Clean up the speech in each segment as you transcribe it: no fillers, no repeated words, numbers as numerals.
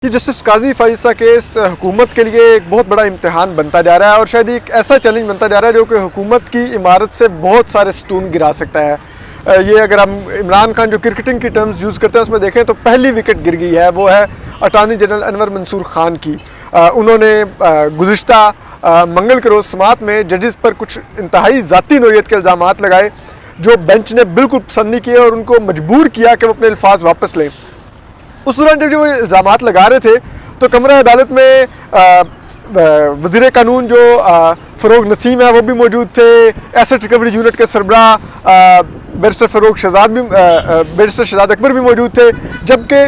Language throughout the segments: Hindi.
कि जस्टिस काजी फाइसा केस हुकूमत के लिए एक बहुत बड़ा इम्तिहान बनता जा रहा है और शायद एक ऐसा चैलेंज बनता जा रहा है जो कि हुकूमत की इमारत से बहुत सारे सतून गिरा सकता है। ये अगर हम इमरान खान जो क्रिकेटिंग की टर्म्स यूज़ करते हैं उसमें देखें तो पहली विकेट गिर गई है, वो है अटॉर्नी जनरल अनवर मंसूर खान की। उन्होंने गुज़िश्ता मंगल के रोज़ समात में जजेस पर कुछ इंतहाई ज़ाती नोयत के इल्ज़ामात लगाए जो बेंच ने बिल्कुल पसंद नहीं किए और उनको मजबूर किया कि वो अपने अल्फाज वापस लें। उस दौरान जब वो इल्ज़ामात लगा रहे थे तो कमरा अदालत में वज़ीर कानून जो फ़रोग नसीम है वो भी मौजूद थे, एसेट रिकवरी यूनिट के सरबरा बैरिस्टर शहजाद अकबर भी मौजूद थे, जबकि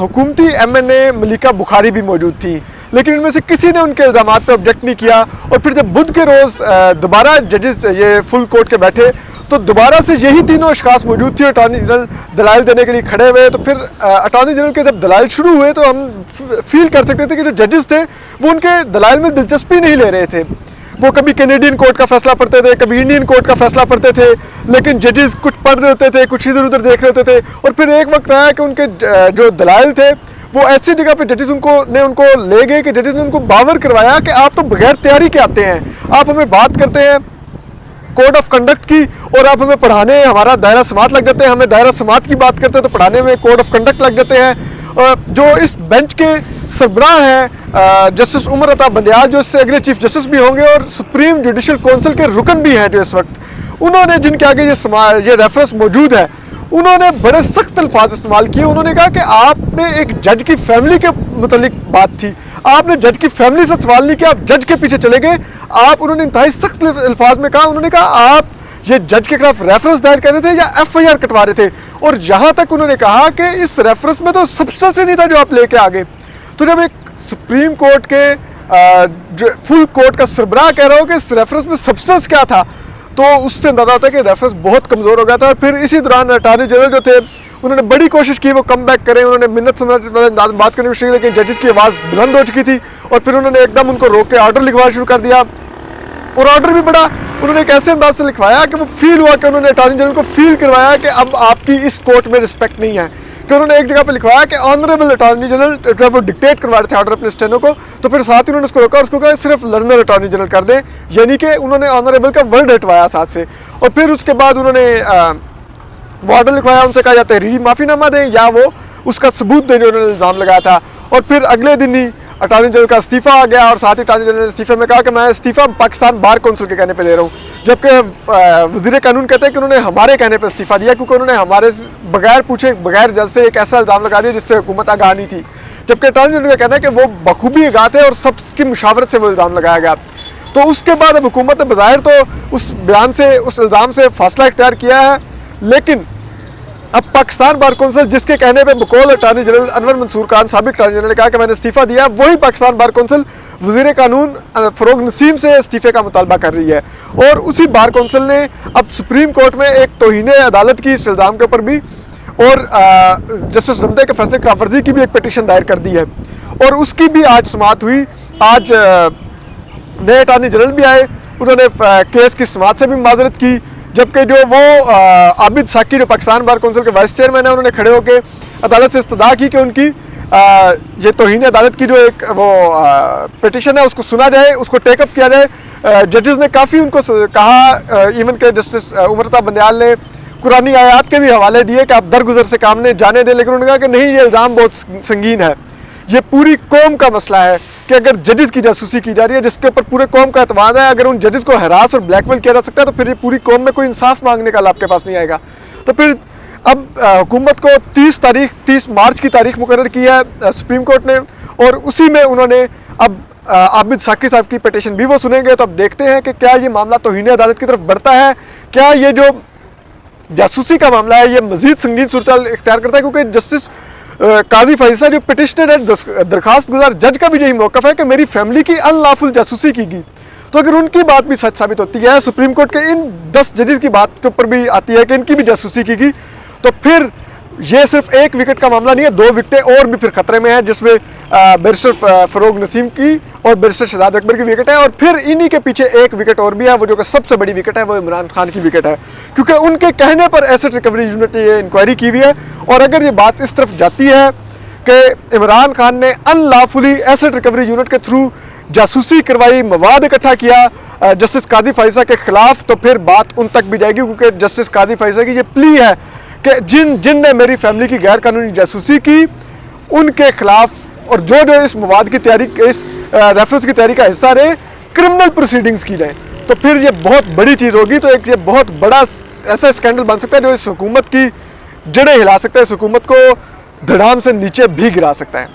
हुकूमती MNA मलिका बुखारी भी मौजूद थी। लेकिन इनमें से किसी ने उनके इल्ज़ामात पर ऑब्जेक्ट नहीं किया और फिर जब बुध के रोज़ दोबारा जजेस ये फुल कोर्ट के बैठे तो दोबारा से यही तीनों अशखास मौजूद थी। अटॉर्नी जनरल दलाइल देने के लिए खड़े हुए, तो फिर अटॉर्नी जनरल के जब दलाइल शुरू हुए तो हम फील कर सकते थे कि जो जजेस थे वो उनके दलाइल में दिलचस्पी नहीं ले रहे थे। वो कभी कैनेडियन कोर्ट का फैसला पढ़ते थे, कभी इंडियन कोर्ट का फैसला पढ़ते थे, लेकिन जजेस कुछ पढ़ रहे होते थे, कुछ इधर उधर देख रहे होते थे। और फिर एक वक्त आया कि उनके जो दलाइल थे वो ऐसी जगह पे जजेस उनको ले गए कि जजेस ने उनको बावर करवाया कि आप तो बगैर तैयारी के आते हैं, आप हमें बात करते हैं कोड ऑफ कंडक्ट की और आप हमें पढ़ाने हमारा दायरा समात लग जाते हैं, हमें दायरा समात की बात करते हैं तो पढ़ाने में कोड ऑफ कंडक्ट लग जाते हैं। जो इस बेंच के सरबराह हैं जस्टिस उमर अता बंदयाल, जो इससे अगले चीफ जस्टिस भी होंगे और सुप्रीम जुडिशल काउंसिल के रुकन भी हैं जो इस वक्त, उन्होंने जिनके आगे ये रेफरेंस मौजूद है, उन्होंने बड़े सख्त अल्फाज इस्तेमाल किए। उन्होंने कहा कि आपने एक जज की फैमिली के मुतालिक बात थी, आपने जज की फैमिली से सवाल नहीं किया, आप जज के पीछे चले गए। उन्होंने इंतहाई सख्त अल्फाज में कहा, उन्होंने कहा आप ये जज के खिलाफ रेफरेंस दायर कर रहे थे या FIR कटवा रहे थे, और यहाँ तक उन्होंने कहा कि इस रेफरेंस में तो सब्सटेंस ही नहीं था जो आप लेके आ गए। तो जब एक सुप्रीम कोर्ट के जो फुल कोर्ट का सरबराह कह रहा हो कि इस रेफरेंस में सब्सटेंस क्या था, तो उससे अंदाजा होता है कि रेफरेंस बहुत कमज़ोर हो गया था। और फिर इसी दौरान अटॉर्नी जनरल जो थे उन्होंने बड़ी कोशिश की वो कम बैक करें, उन्होंने मिन्नत से बात करने की कोशिश की, लेकिन जजेस की आवाज़ बुलंद हो चुकी थी और फिर उन्होंने एकदम उनको रोक के ऑर्डर लिखवाना शुरू कर दिया। और ऑर्डर भी बड़ा उन्होंने एक ऐसे अंदाज से लिखवाया कि वो फील हुआ कि उन्होंने अटॉर्नी जनरल को फील करवाया कि अब आपकी इस कोर्ट में रिस्पेक्ट नहीं है। कि उन्होंने एक जगह पे लिखवाया कि ऑनरेबल अटॉर्नी जनरल, जब वो डिक्टेट करवा रहे थे ऑर्डर अपने स्टेनो को, तो फिर साथ ही उन्होंने उसको रोका और उसको कहा सिर्फ लर्नर अटॉर्नी जनरल कर दें, यानी कि उन्होंने ऑनरेबल का वर्ड हटवाया साथ से। और फिर उसके बाद उन्होंने वो ऑर्डर लिखवाया, उनसे कहा या तहरीरी माफ़ीनामा दें या वो उसका सबूत दें जो उन्होंने इल्ज़ाम लगाया था। और फिर अगले दिन ही अटॉर्नी जनरल का इस्तीफ़ा आ गया और साथ ही अटॉर्नी जनरल ने इस्तीफ़े में कहा कि मैं इस्तीफ़ा पाकिस्तान बार कौंसिल के कहने पे दे रहा हूँ, जबकि वज़ीर कानून कहते हैं कि उन्होंने हमारे कहने पर इस्तीफ़ा दिया क्योंकि उन्होंने हमारे बगैर पूछे बगैर जज से एक ऐसा इल्ज़ाम लगा दिया जिससे हुकूमत आगाह नहीं थी। जबकि अटॉर्नी जनरल का कहना है कि वो बखूबी आगाह थे और सबकी मुशावरत से वो इल्ज़ाम लगाया गया। तो उसके बाद अब हुकूमत ने बज़ाहिर तो उस बयान से, उस इल्ज़ाम से फ़ासला इख्तियार किया है, लेकिन अब पाकिस्तान बार कौंसिल जिसके कहने पे बकौल अटॉर्नी जनरल अनवर मंसूर खान साबिक अटॉर्नी जनरल ने कहा कि मैंने इस्तीफ़ा दिया, वही पाकिस्तान बार कौंसिल वज़ीर कानून फ़रोग नसीम से इस्तीफ़े का मुतालबा कर रही है। और उसी बार कौंसिल ने अब सुप्रीम कोर्ट में एक तौहीन अदालत की इस इल्ज़ाम के ऊपर भी और जस्टिस रमदे के फैसले की खिलाफवर्जी की भी एक पटिशन दायर कर दी है और उसकी भी आज समाअत हुई। आज नए अटॉर्नी जनरल भी आए, उन्होंने केस की समाअत से भी माजरत की, जबकि जो वो आबिद साकी जो पाकिस्तान बार कौंसिल के वाइस चेयरमैन है, उन्होंने खड़े होकर अदालत से इस्तदा की कि उनकी ये तौहीन अदालत की जो एक वो पिटिशन है उसको सुना जाए, उसको टेकअप किया जाए। जजेस ने काफ़ी उनको कहा, इवन के जस्टिस उमर अता बंदयाल ने कुरानी आयात के भी हवाले दिए कि आप दरगुजर से काम ने जाने दें, लेकिन उन्होंने कहा कि नहीं, ये इल्ज़ाम बहुत संगीन है, ये पूरी कौम का मसला है कि अगर जजेस की जासूसी की जा रही है जिसके ऊपर पूरे कौम का एतमाद है, अगर उन जजेस को हरास और ब्लैकमेल किया जा सकता है तो फिर ये पूरी कौम में कोई इंसाफ मांगने का आपके पास नहीं आएगा। तो फिर अब हुकूमत को 30 मार्च की तारीख मुकर्रर की है सुप्रीम कोर्ट ने और उसी में उन्होंने अब आबिद साकी साहब की पिटीशन भी वो सुनेंगे। तो अब देखते हैं कि क्या ये मामला तौहीन अदालत की तरफ बढ़ता है, क्या ये जो जासूसी का मामला है ये मज़ीद संगीन सूरत इख्तियार करता है, क्योंकि जस्टिस काजी फाइसा जो पिटिशनर है, दरखास्त गुजार जज का भी यही मौक़िफ़ है कि मेरी फैमिली की अनलॉफुल जासूसी की गई। तो अगर उनकी बात भी सच साबित होती है, सुप्रीम कोर्ट के इन 10 जजेस की बात के ऊपर भी आती है कि इनकी भी जासूसी की गई, तो फिर ये सिर्फ एक विकेट का मामला नहीं है, 2 विकेटें और भी फिर खतरे में हैं, जिसमें बैरिस्टर फ़रोग नसीम की और बैरिस्टर शहजाद अकबर की विकेट है और फिर इन्हीं के पीछे एक विकेट और भी है, वो जो कि सबसे बड़ी विकेट है वो इमरान खान की विकेट है, क्योंकि उनके कहने पर एसेट रिकवरी यूनिट ने ये इंक्वायरी की हुई है। और अगर ये बात इस तरफ जाती है कि इमरान खान ने अनलॉफुली एसेट रिकवरी यूनिट के थ्रू जासूसी करवाई, मवाद इकट्ठा किया जस्टिस कादी फाइजा के खिलाफ, तो फिर बात उन तक भी जाएगी, क्योंकि जस्टिस कादी फाइजा की ये प्ली है कि जिनने मेरी फैमिली की गैर कानूनी जासूसी की उनके खिलाफ और जो जो इस मवाद की तैयारी, इस रेफरेंस की तैयारी का हिस्सा रहे, क्रिमिनल प्रोसीडिंग्स की जाए। तो फिर ये बहुत बड़ी चीज़ होगी। तो एक ये बहुत बड़ा ऐसा स्कैंडल बन सकता है जो इस हुकूमत की जड़ें हिला सकता है, इस हुकूमत को धड़ाम से नीचे भी गिरा सकता है।